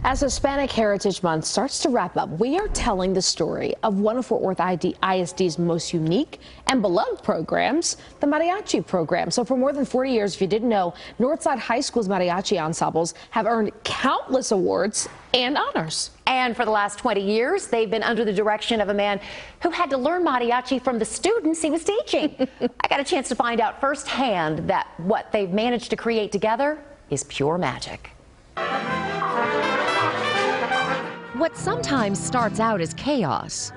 As Hispanic Heritage Month starts to wrap up, we are telling the story of one of Fort Worth ISD's most unique and beloved programs, the mariachi program. So for more than 40 years, if you didn't know, Northside High School's mariachi ensembles have earned countless awards and honors. And for the last 20 years, they've been under the direction of a man who had to learn mariachi from the students he was teaching. I got a chance to find out firsthand that what they've managed to create together is pure magic. What sometimes starts out as chaos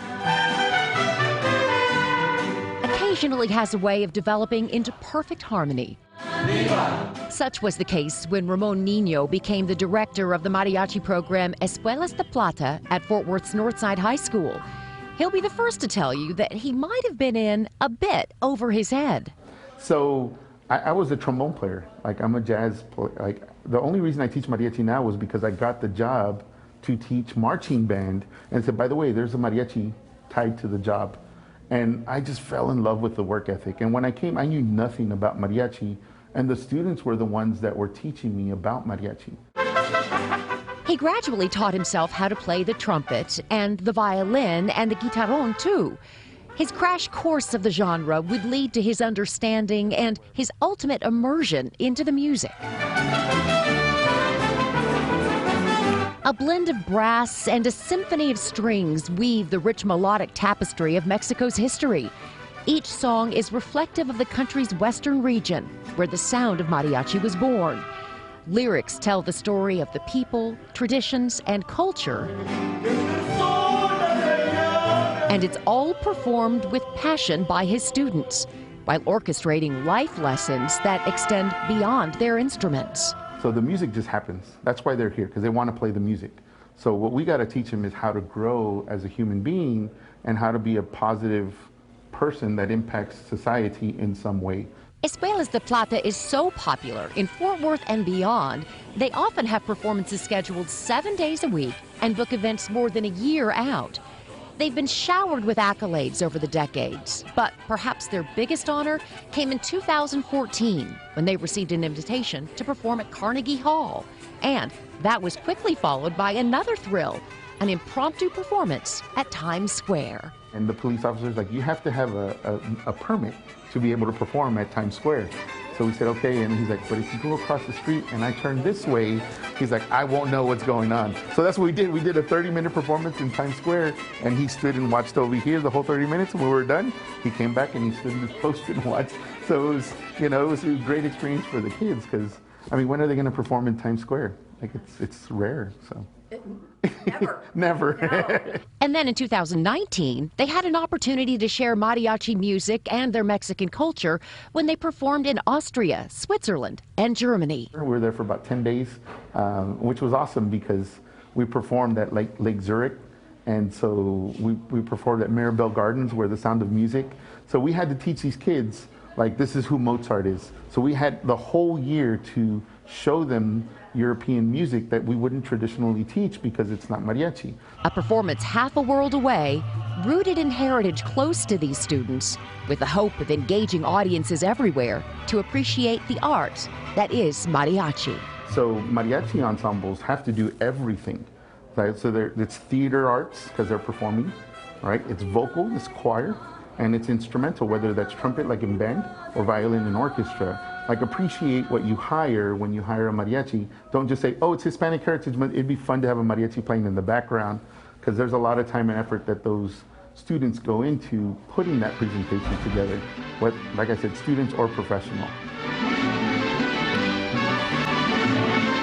occasionally has a way of developing into perfect harmony. Such was the case when Ramon Nino became the director of the mariachi program Escuelas de Plata at Fort Worth's Northside High School. He'll be the first to tell you that he might have been in a bit over his head. So I was a trombone player. I'm a jazz player. The only reason I teach mariachi now was because I got the job to teach marching band, and said, by the way, there's a mariachi tied to the job. And I just fell in love with the work ethic. And when I came, I knew nothing about mariachi, and the students were the ones that were teaching me about mariachi. He gradually taught himself how to play the trumpet and the violin and the guitarrón too. His crash course of the genre would lead to his understanding and his ultimate immersion into the music. A blend of brass and a symphony of strings weave the rich melodic tapestry of Mexico's history. Each song is reflective of the country's western region, where the sound of mariachi was born. Lyrics tell the story of the people, traditions, and culture. And it's all performed with passion by his students, while orchestrating life lessons that extend beyond their instruments. So the music just happens. That's why they're here, because they want to play the music. So what we got to teach them is how to grow as a human being and how to be a positive person that impacts society in some way. Escuelas de Plata is so popular in Fort Worth and beyond, they often have performances scheduled 7 days a week and book events more than a year out. They've been showered with accolades over the decades, but perhaps their biggest honor came in 2014 when they received an invitation to perform at Carnegie Hall. And that was quickly followed by another thrill, an impromptu performance at Times Square. And the police officer's like, you have to have a permit to be able to perform at Times Square. So we said, okay, and he's like, but if you go across the street and I turn this way, he's like, I won't know what's going on. So that's what we did. We did a 30-minute performance in Times Square, and he stood and watched over here the whole 30 minutes. When we were done, he came back and he stood in his post and watched. So it was, it was a great experience for the kids, because, I mean, when are they going to perform in Times Square? It's rare, so. Never. Never. No. And then in 2019, they had an opportunity to share mariachi music and their Mexican culture when they performed in Austria, Switzerland, and Germany. We were there for about 10 days, which was awesome because we performed at Lake Zurich, and so we performed at Mirabel Gardens, where the Sound of Music. So we had to teach these kids, this is who Mozart is. So we had the whole year to show them European music that we wouldn't traditionally teach because it's not mariachi. A performance half a world away, rooted in heritage close to these students, with the hope of engaging audiences everywhere to appreciate the art that is mariachi. So mariachi ensembles have to do everything. Right? So it's theater arts, because they're performing, right? It's vocal, it's choir, and it's instrumental, whether that's trumpet like in band or violin in orchestra. Appreciate what you hire when you hire a mariachi. Don't just say, oh, it's Hispanic Heritage Month. It'd be fun to have a mariachi playing in the background, because there's a lot of time and effort that those students go into putting that presentation together, like I said, students or professional.